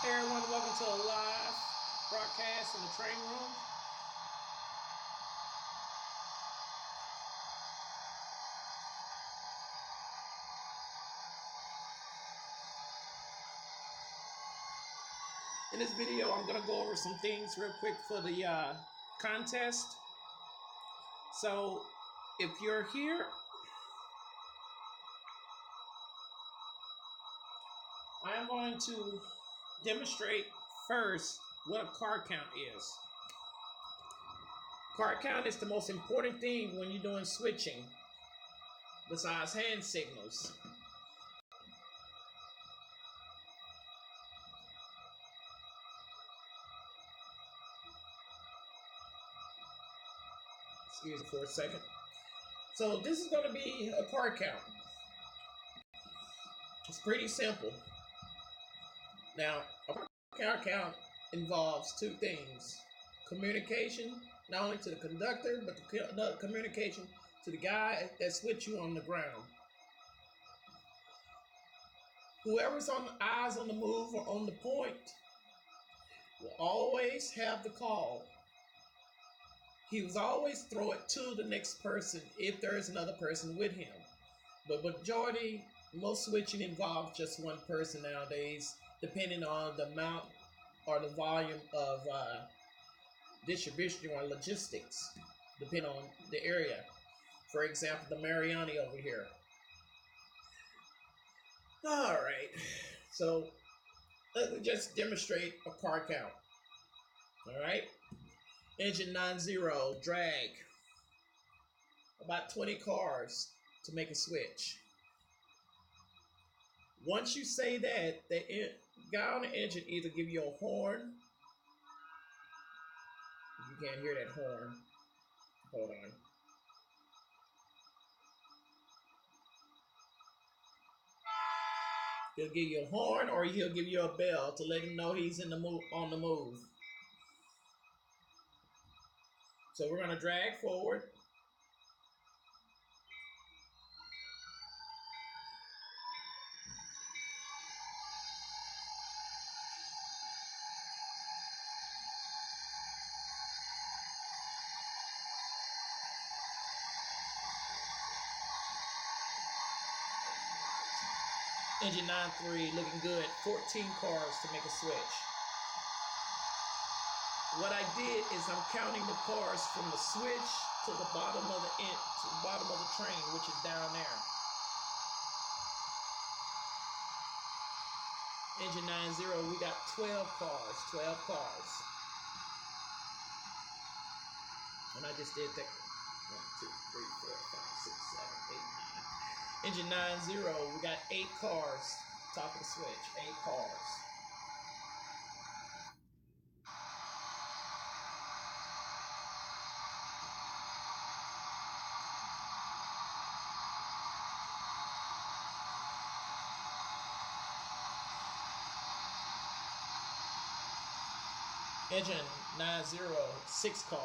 Hey everyone, welcome to a live broadcast in the train room. In this video, I'm going to go over some things real quick for the contest. So, if you're here, I'm going to demonstrate first what a card count is. Card count is the most important thing when you're doing switching, besides hand signals. Excuse me for a second. So this is going to be a card count. It's pretty simple. Now, a card count involves two things. Communication, not only to the conductor, but the communication to the guy that's with you on the ground. Whoever's on the eyes on the move or on the point will always have the call. He will always throw it to the next person if there is another person with him. But majority, most switching involves just one person nowadays, depending on the amount or the volume of distribution or logistics, depending on the area. For example, the Mariani over here. All right, so let me just demonstrate a car count. All right, engine 90, drag about 20 cars to make a switch. Once you say that, the guy on the engine either give you a horn. You can't hear that horn. Hold on. He'll give you a horn, or he'll give you a bell to let him know he's in the on the move. So we're gonna drag forward. Engine 93 looking good. 14 cars to make a switch. What I did is I'm counting the cars from the switch to the bottom of the train, which is down there. Engine 90, we got 12 cars. 12 cars. And I just did that. 1, 2, 3, 4, 5, 6, 7, 8, 9. Engine 90, we got 8 cars. Top of the switch, 8 cars. Engine 90, 6 cars.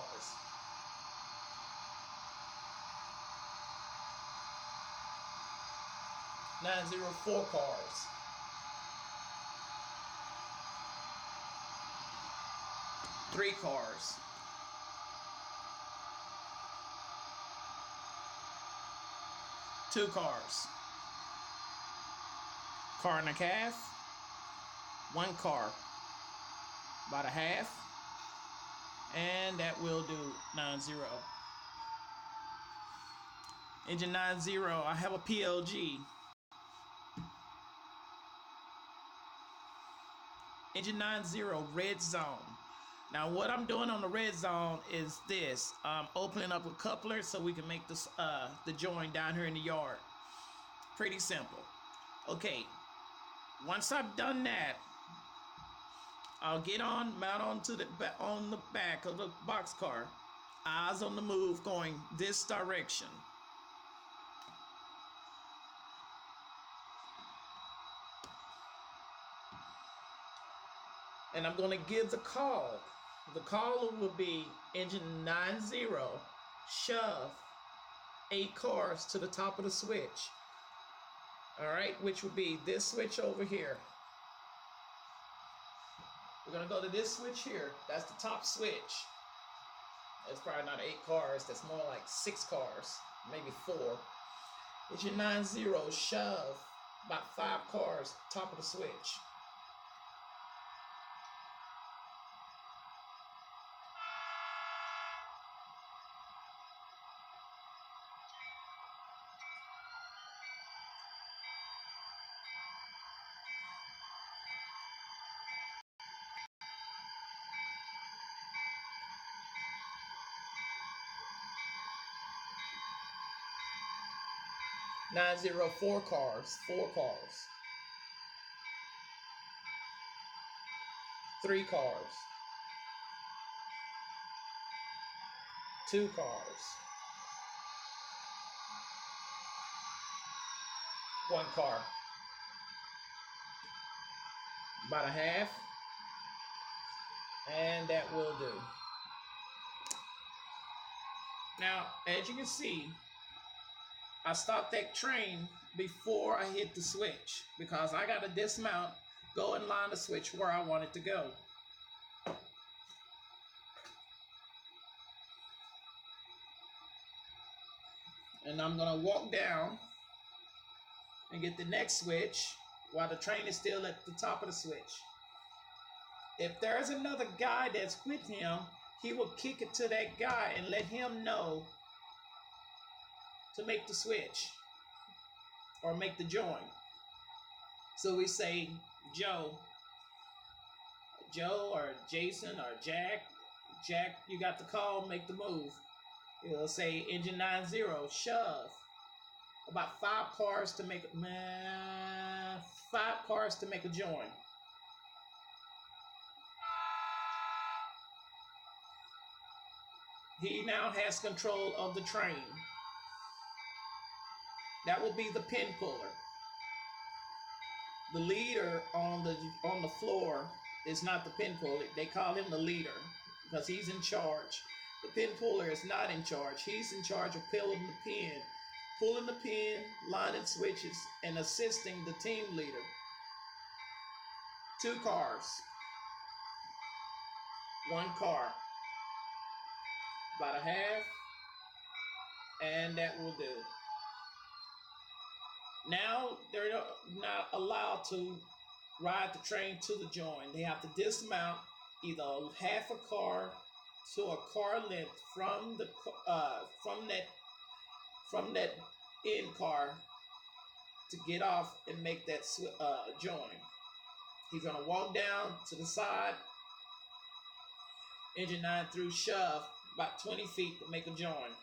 Four cars. Three cars. Two cars. Car and a half. 1 car. About a half. And that will do 90. Engine 90, I have a PLG. Engine 90, red zone. Now what I'm doing on the red zone is this. I'm opening up a coupler so we can make this the join down here in the yard. Pretty simple. Okay, once I've done that, I'll get on, mount onto on the back of the boxcar. Eyes on the move going this direction. And I'm going to give the call. The call will be engine 90, shove 8 cars to the top of the switch. All right, which would be this switch over here. We're gonna go to this switch here. That's the top switch. It's probably not 8 cars. That's more like 6 cars, maybe 4. It's your 9-0 shove. About 5 cars, top of the switch. Nine zero, 4 cars, 4 cars, 3 cars, 2 cars, 1 car, about a half, and that will do. Now, as you can see, I stopped that train before I hit the switch because I got to dismount, go and line the switch where I want it to go. And I'm going to walk down and get the next switch while the train is still at the top of the switch. If there's another guy that's with him, he will kick it to that guy and let him know to make the switch or make the join. So we say, Joe or Jason or Jack, you got the call, make the move. It'll say engine 90, shove. About 5 cars to make 5 cars to make a join. He now has control of the train. That will be the pin puller. The leader on the floor is not the pin puller. They call him the leader because he's in charge. The pin puller is not in charge. He's in charge of pulling the pin, lining switches, and assisting the team leader. 2 cars, 1 car, about a half, and that will do. Now they're not allowed to ride the train to the join. They have to dismount either half a car to a car length from that end car to get off and make that join. He's gonna walk down to the side, engine 9 through shove about 20 feet to make a join.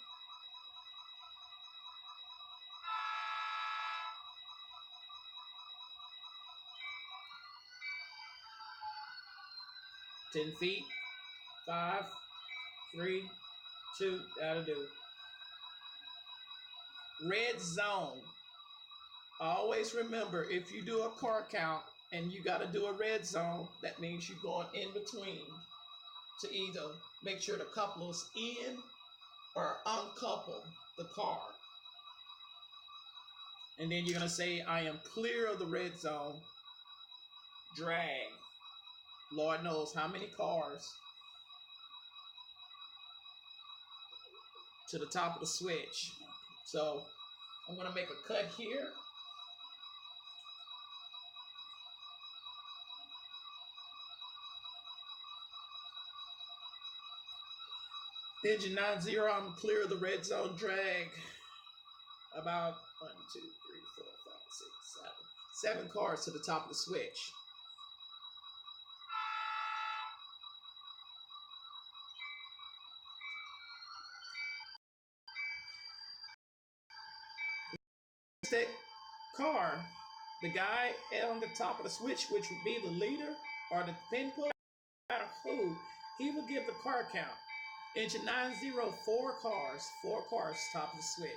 Ten feet, 5, 3, 2, that'll do. Red zone. Always remember, if you do a car count and you got to do a red zone, that means you're going in between to either make sure the coupler's in or uncouple the car. And then you're going to say, I am clear of the red zone. Drag. Lord knows how many cars to the top of the switch. So I'm going to make a cut here. Engine 90, I'm clear of the red zone. Drag about 1, 2, 3, 4, 5, 6, 7 cars to the top of the switch. That car, the guy on the top of the switch, which would be the leader or the pin puller, no matter who, he will give the car count. Engine 90, 4 cars, top of the switch.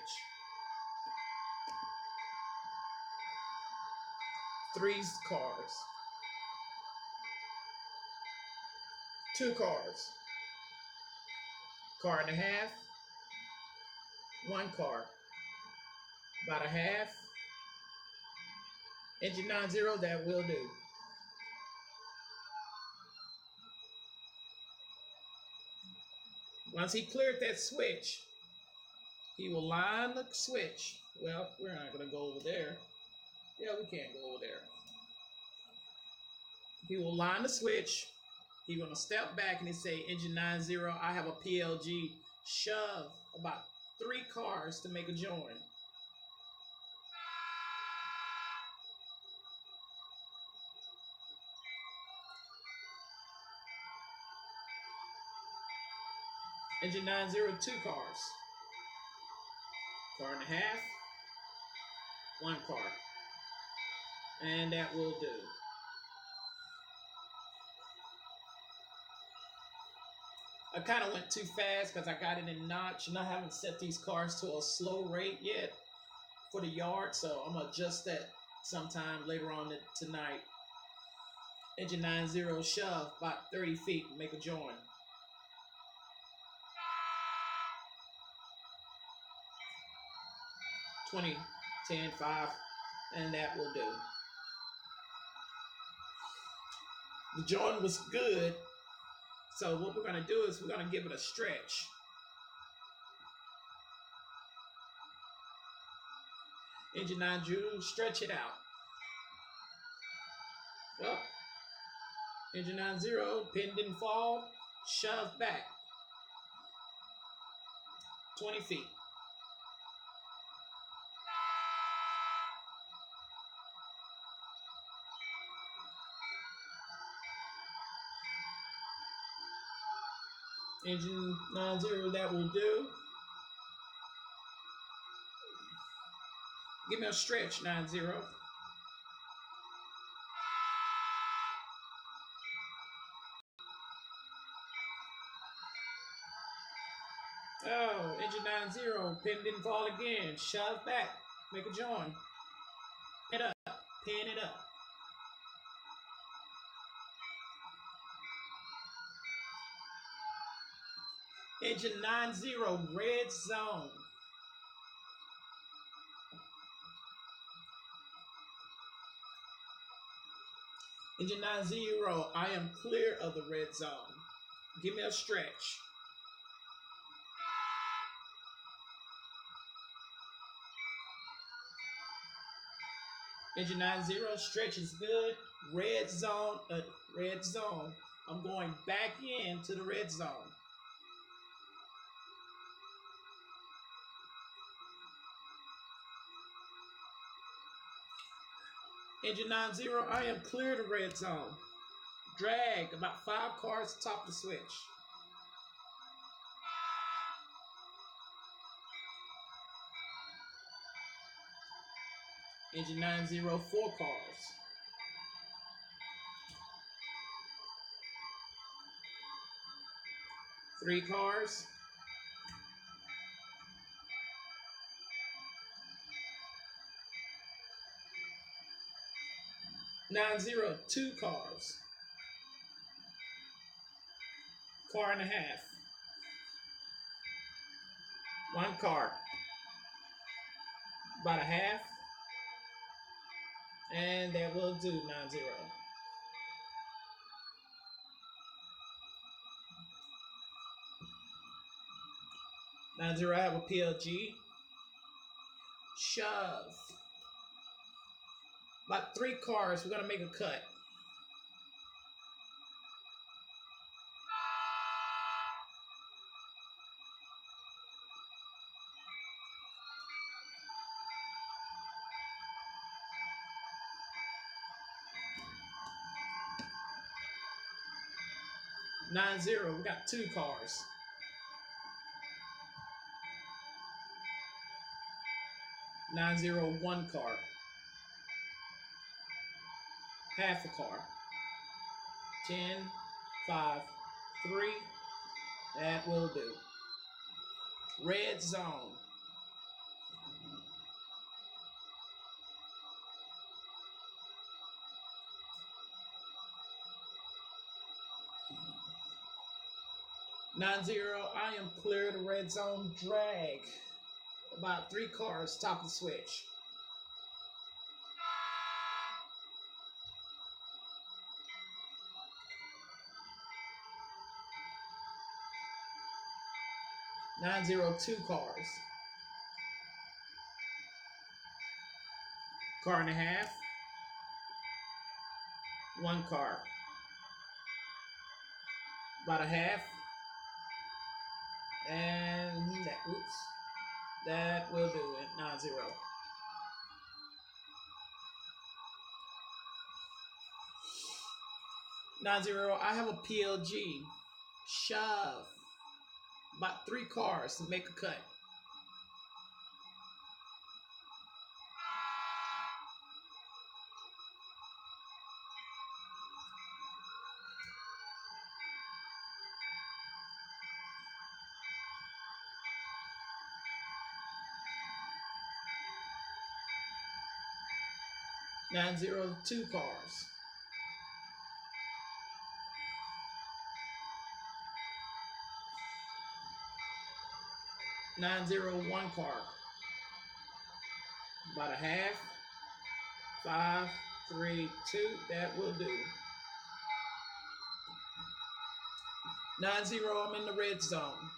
3 cars. 2 cars. Car and a half. 1 car. About a half. Engine 90, that will do. Once he cleared that switch, he will line the switch. Well, we're not going to go over there. Yeah, we can't go over there. He will line the switch. He's going to step back and he say, engine 90, I have a PLG. Shove about 3 cars to make a join. Engine 90, 2 cars. Car and a half. 1 car. And that will do. I kind of went too fast because I got it in notch and I haven't set these cars to a slow rate yet for the yard, so I'm going to adjust that sometime later on tonight. Engine 90 shove about 30 feet and make a join. $20, $10, $5, and that will do. The join was good. So what we're going to do is we're going to give it a stretch. Engine 90, stretch it out. Well, engine 90, pin didn't fall, shove back. 20 feet. Engine 90, that will do. Give me a stretch, 90. Oh, engine 90, pin didn't fall again. Shove back, make a join. Pin it up, pin it up. Engine 90, red zone. Engine 90, I am clear of the red zone. Give me a stretch. Engine 90, stretch is good. Red zone, red zone. I'm going back into the red zone. Engine 90, I am clear to red zone. Drag about 5 cars top the switch. Engine 90, 4 cars. Three cars. Nine zero, 2 cars. Car and a half. 1 car. About a half. And that will do 90. 90, I have a PLG. Shove. About 3 cars, we're gonna make a cut. Nine zero, we got 2 cars. Nine zero, 1 car. Half a car. 10, 5, 3. That will do. Red zone. Nine zero, I am clear to red zone. Drag. About 3 cars top of the switch. 9-0, 2 cars. Car and a half. 1 car. About a half. And that, oops. That will do it. 9-0. 9-0, I have a PLG. Shove. About 3 cars to make a cut. Nine zero, 2 cars. 9-0, 1 car. About a half. 5, 3, 2. That will do. 9-0, I'm in the red zone.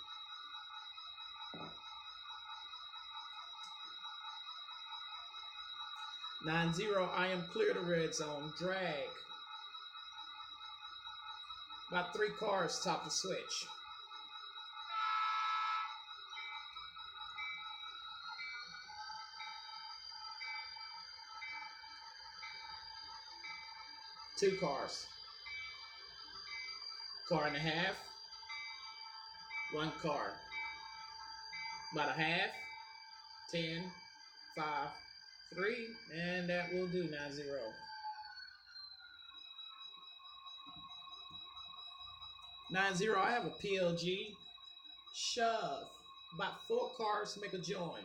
9-0, I am clear to red zone. Drag. About 3 cars top the switch. Two cars. Car and a half. 1 car. About a half. 10, 5, 3, and that will do. 9-0. 9-0, I have a PLG. Shove. About 4 cars to make a join.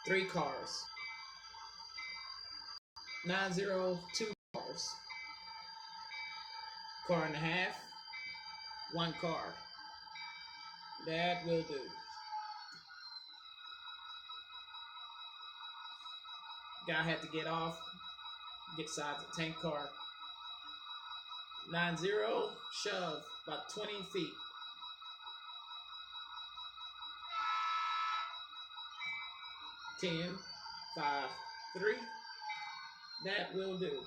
Three cars. 9-0, 2 cars. Car and a half. 1 car. That will do. Guy had to get off. Get side the tank car. 9-0, shove. About 20 feet. Ten, 5, 3. That will do.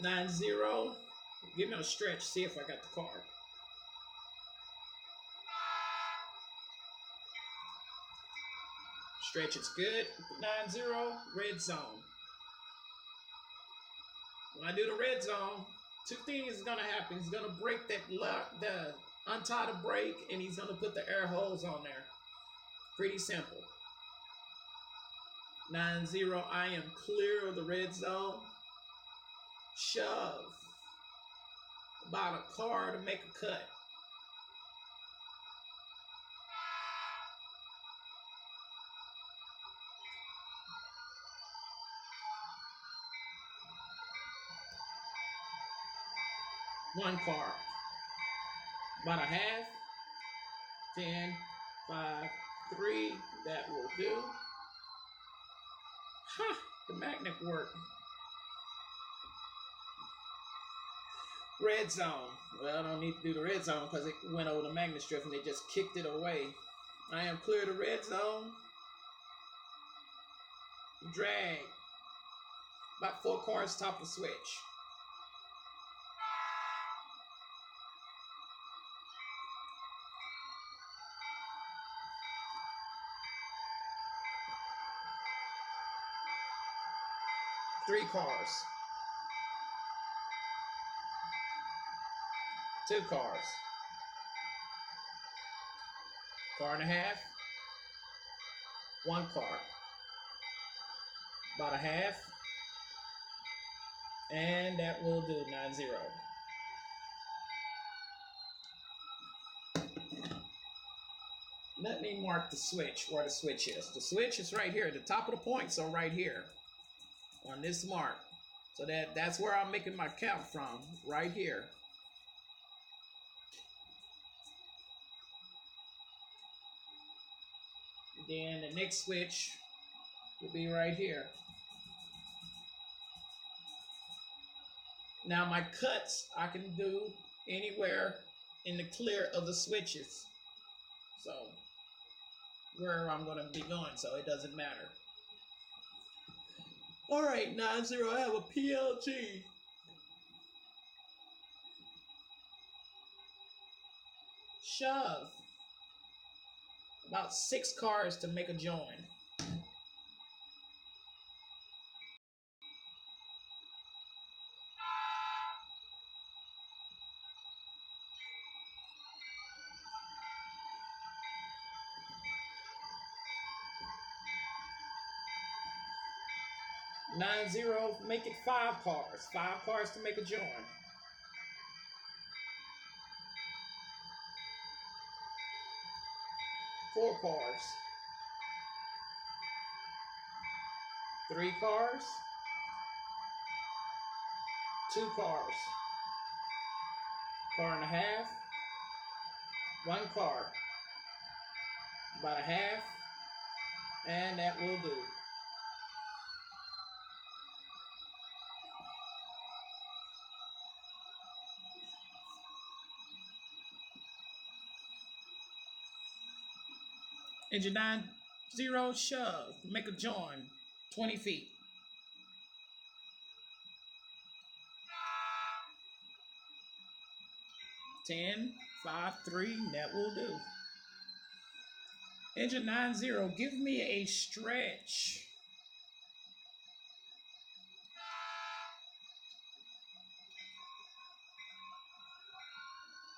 9-0. Give me a stretch. See if I got the card. Stretch is good. 9-0. Red zone. When I do the red zone, 2 things is gonna happen. He's gonna break the untie the brake, and he's gonna put the air holes on there. Pretty simple. 9-0, I am clear of the red zone. Shove. About a car to make a cut. One car. About a half. 10, 5, 3. That will do. Ha! The magnet worked. Red zone. Well, I don't need to do the red zone because it went over the magnet strip and they just kicked it away. I am clear to red zone. Drag. About 4 cars top the switch. Three cars. 2 cars. Car and a half. 1 car. About a half. And that will do. 9-0. Let me mark the switch, where the switch is. The switch is right here. The top of the points are right here on this mark. So that's where I'm making my count from, right here. Then the next switch will be right here. Now my cuts I can do anywhere in the clear of the switches. So where I'm going to be going, so it doesn't matter. All right, 90, I have a PLG. Shove. About 6 cars to make a join. Nine zero, make it 5 cars. 5 cars to make a join. Four cars. 3 cars. 2 cars. Car and a half. 1 car. About a half. And that will do. Engine 90, shove. Make a join. 20 feet. Ten, 5, 3, that will do. Engine 90, give me a stretch.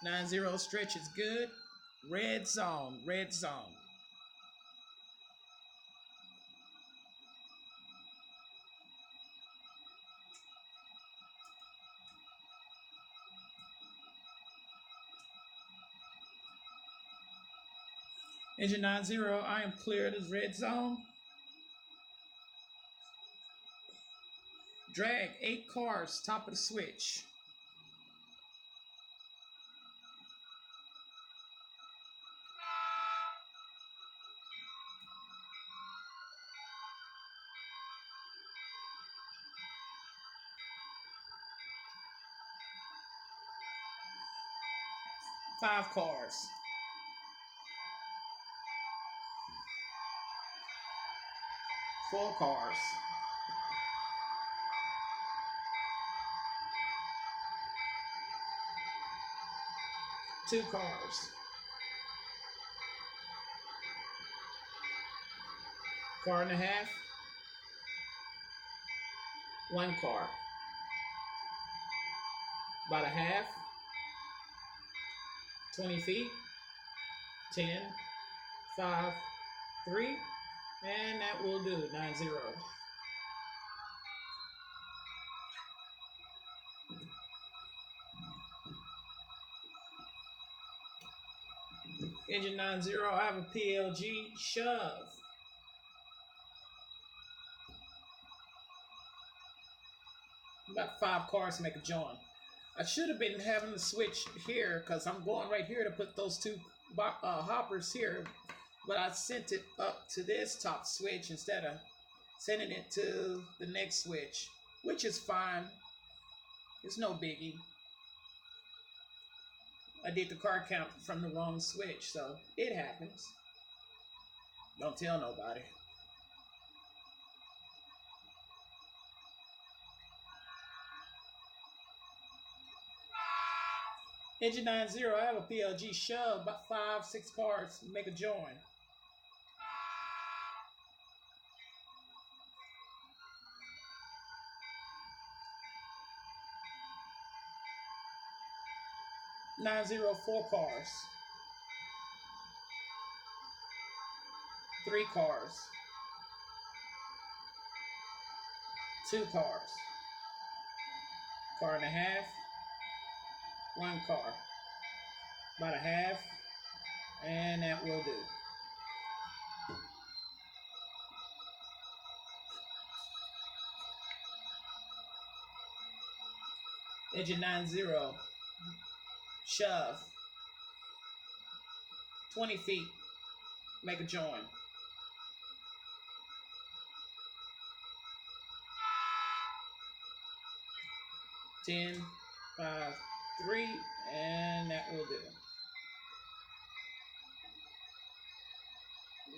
90 stretch is good. Red zone, red zone. Engine 90, I am clear of this red zone. Drag 8 cars, top of the switch. Five cars. 4 cars. 2 cars. Car and a half. 1 car. About a half. 20 feet. 10, 5, 3. And that will do. 90. Engine 90, I have a PLG, shove. About 5 cars to make a join. I should have been having the switch here because I'm going right here to put those 2 hoppers here, but I sent it up to this top switch instead of sending it to the next switch, which is fine. It's no biggie. I did the car count from the wrong switch, so it happens. Don't tell nobody. Engine 90, I have a PLG, shove. About 5, 6 cars, make a join. Nine zero, 4 cars. 3 cars. 2 cars. Car and a half. 1 car. About a half. And that will do. Engine 90. Shove. 20 feet. Make a join. 10, 5, 3, and that will do.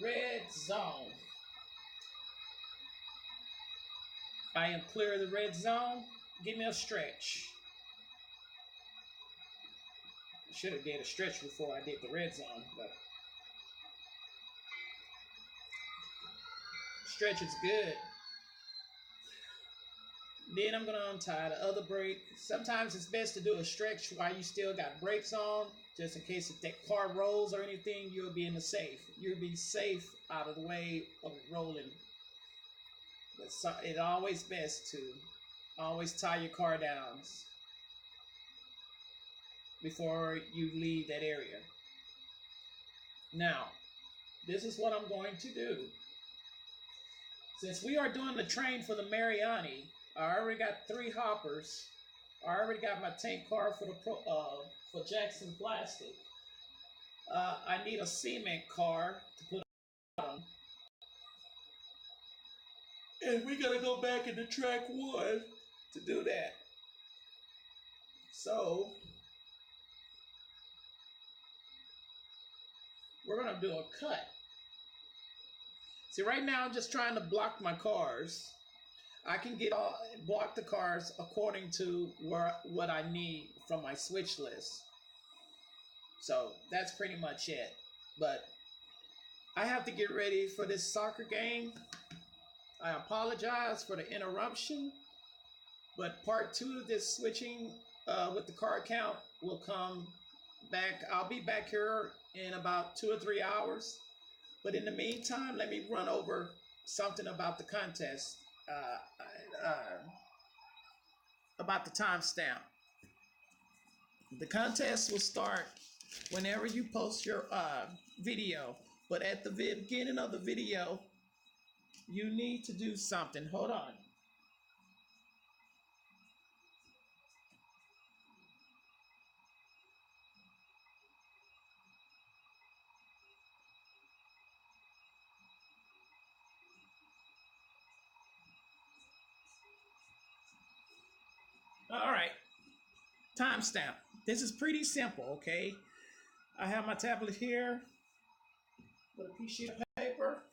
Red zone. I am clear of the red zone. Give me a stretch. I should have did a stretch before I did the red zone, but stretch is good. Then I'm gonna untie the other brake. Sometimes it's best to do a stretch while you still got brakes on, just in case if that car rolls or anything, you'll be in the safe. You'll be safe out of the way of rolling. But it's always best to always tie your car down before you leave that area. Now, this is what I'm going to do. Since we are doing the train for the Mariani, I already got 3 hoppers. I already got my tank car for Jackson Plastic. I need a cement car to put on. And we gotta go back into track 1 to do that. So we're gonna do a cut. See, right now I'm just trying to block my cars. I can block the cars according to what I need from my switch list. So that's pretty much it. But I have to get ready for this soccer game. I apologize for the interruption, but part 2 of this switching with the car count will come back. I'll be back here in about 2 or 3 hours. But in the meantime, let me run over something about the contest. About the timestamp. The contest will start whenever you post your video, but at the beginning of the video, you need to do something. Hold on. All right. Timestamp. This is pretty simple, okay? I have my tablet here with a piece of paper.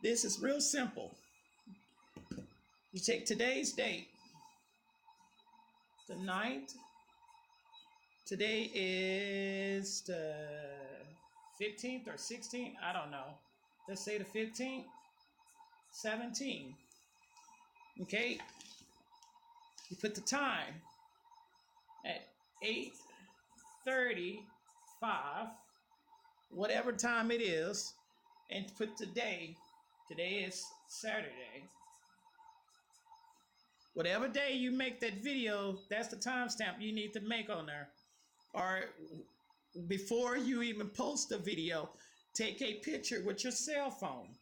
This is real simple. You take today's date, the 9th. Today is the 15th or 16th. I don't know. Let's say the 15th, 17. Okay. You put the time at 8:35, whatever time it is, and put today. Today is Saturday. Whatever day you make that video, that's the timestamp you need to make on there. Or before you even post the video, take a picture with your cell phone.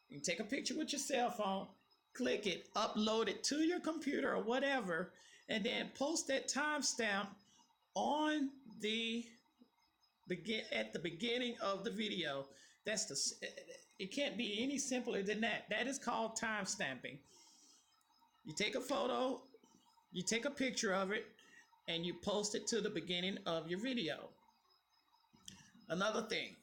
You take a picture with your cell phone, click it, upload it to your computer or whatever, and then post that timestamp on at the beginning of the video. It can't be any simpler than that. That is called timestamping. You take a photo, you take a picture of it, and you post it to the beginning of your video. Another thing,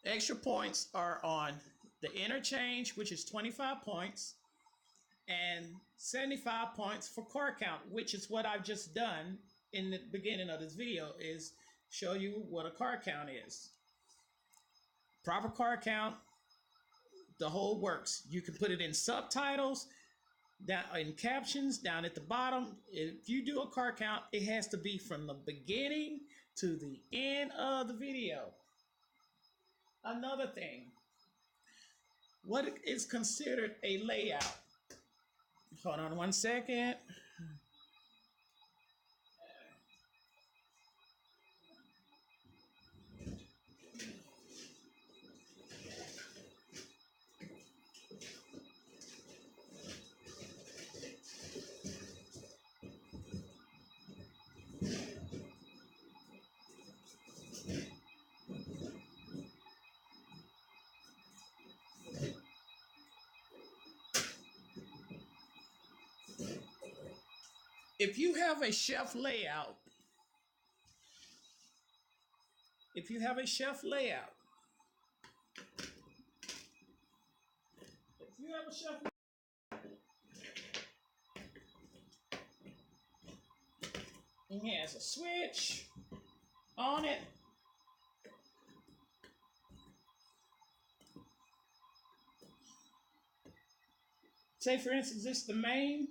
extra points are on the interchange, which is 25 points, and 75 points for car count, which is what I've just done in the beginning of this video, is show you what a car count is. Proper car count, the whole works. You can put it in subtitles, down in captions, down at the bottom. If you do a car count, it has to be from the beginning to the end of the video. Another thing, what is considered a layout? Hold on 1 second. If you have a shelf layout, if you have a shelf layout, if you have a shelf, it has a switch on it. Say for instance, this is the main,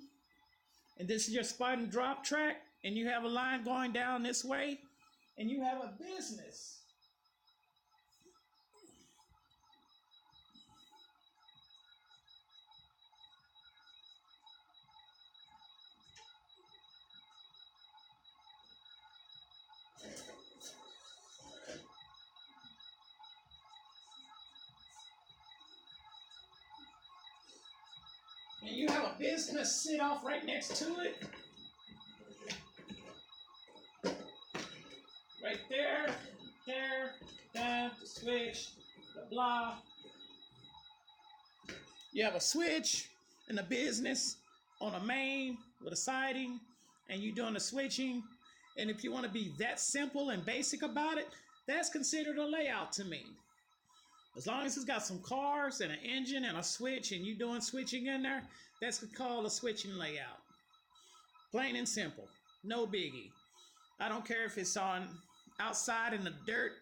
and this is your spot and drop track, and you have a line going down this way, and you have a business. And you have a business sit off right next to it. Right there, down, the switch, blah. You have a switch and a business on a main with a siding, and you're doing the switching. And if you want to be that simple and basic about it, that's considered a layout to me. As long as it's got some cars and an engine and a switch and you doing switching in there, that's called a switching layout. Plain and simple. No biggie. I don't care if it's on outside in the dirt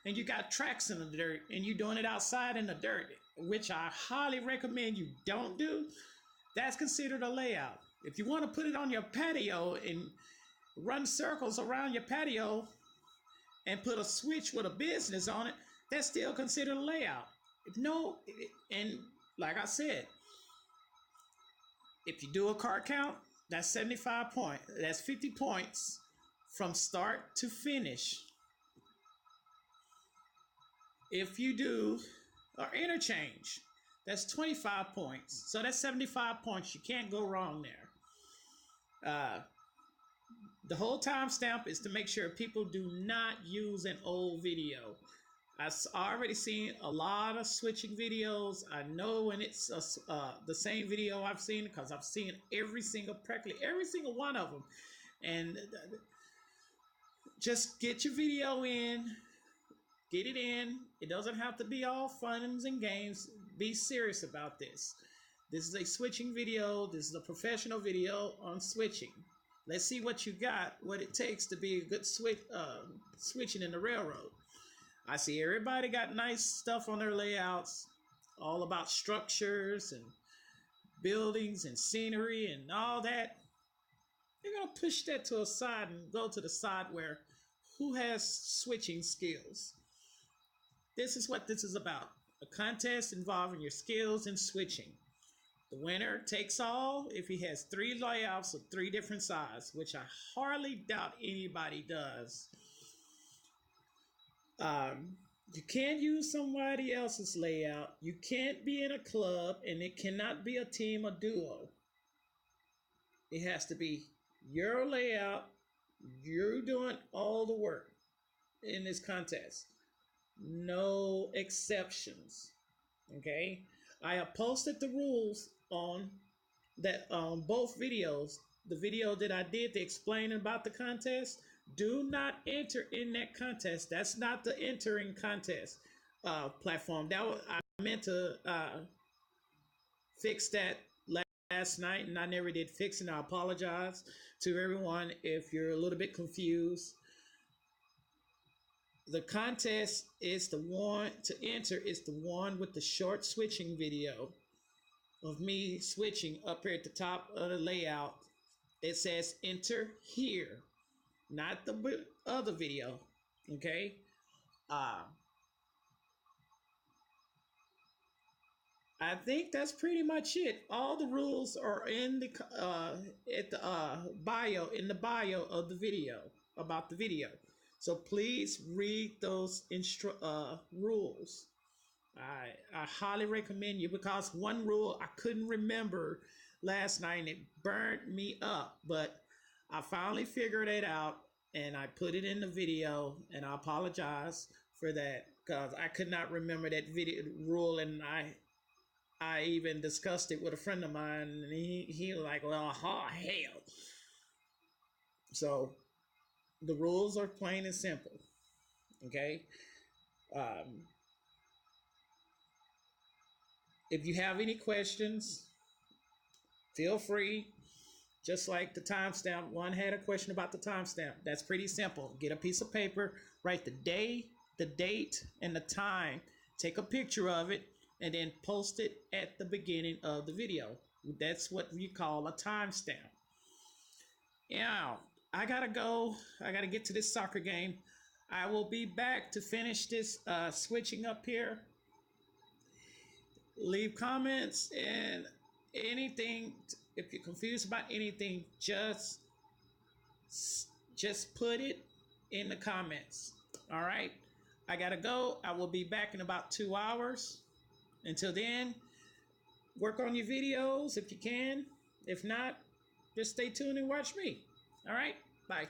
and you got tracks in the dirt and you doing it outside in the dirt, which I highly recommend you don't do. That's considered a layout. If you want to put it on your patio and run circles around your patio and put a switch with a business on it, that's still considered a layout. No, and like I said, if you do a card count, that's 75 points. That's 50 points from start to finish. If you do an interchange, that's 25 points. So that's 75 points. You can't go wrong there. The whole timestamp is to make sure people do not use an old video. I've already seen a lot of switching videos. I know when it's the same video I've seen because I've seen practically every single one of them. And just get your video in, get it in. It doesn't have to be all fun and games. Be serious about this. This is a switching video. This is a professional video on switching. Let's see what you got, what it takes to be a good switching in the railroad. I see everybody got nice stuff on their layouts, all about structures and buildings and scenery and all that. They're going to push that to a side and go to the side where who has switching skills. This is what this is about. A contest involving your skills in switching. The winner takes all if he has 3 layouts of 3 different sizes, which I hardly doubt anybody does. You can't use somebody else's layout. You can't be in a club, and it cannot be a team or duo. It has to be your layout. You're doing all the work in this contest. No exceptions. Okay? I have posted the rules on both videos. The video that I did to explain about the contest. Do not enter in that contest. That's not the entering contest platform. I meant to fix that last night, and I never did fix it. I apologize to everyone if you're a little bit confused. The contest is the one to enter. Is the one with the short switching video of me switching up here at the top of the layout. It says enter here. Not the other video, okay? I think that's pretty much it. All the rules are in the bio of the video about the video. So please read those rules. I highly recommend you because one rule I couldn't remember last night and it burned me up, but I finally figured it out and I put it in the video, and I apologize for that because I could not remember that video rule, and I even discussed it with a friend of mine, and he was like, well, hell. So the rules are plain and simple. Okay. Um, if you have any questions, feel free. Just like the timestamp, one had a question about the timestamp. That's pretty simple. Get a piece of paper, write the day, the date, and the time. Take a picture of it, and then post it at the beginning of the video. That's what we call a timestamp. Yeah, I gotta go. I gotta get to this soccer game. I will be back to finish this switching up here. Leave comments and anything. If you're confused about anything, just put it in the comments. All right. I gotta go. I will be back in about 2 hours. Until then, work on your videos if you can. If not, just stay tuned and watch me. All right. Bye.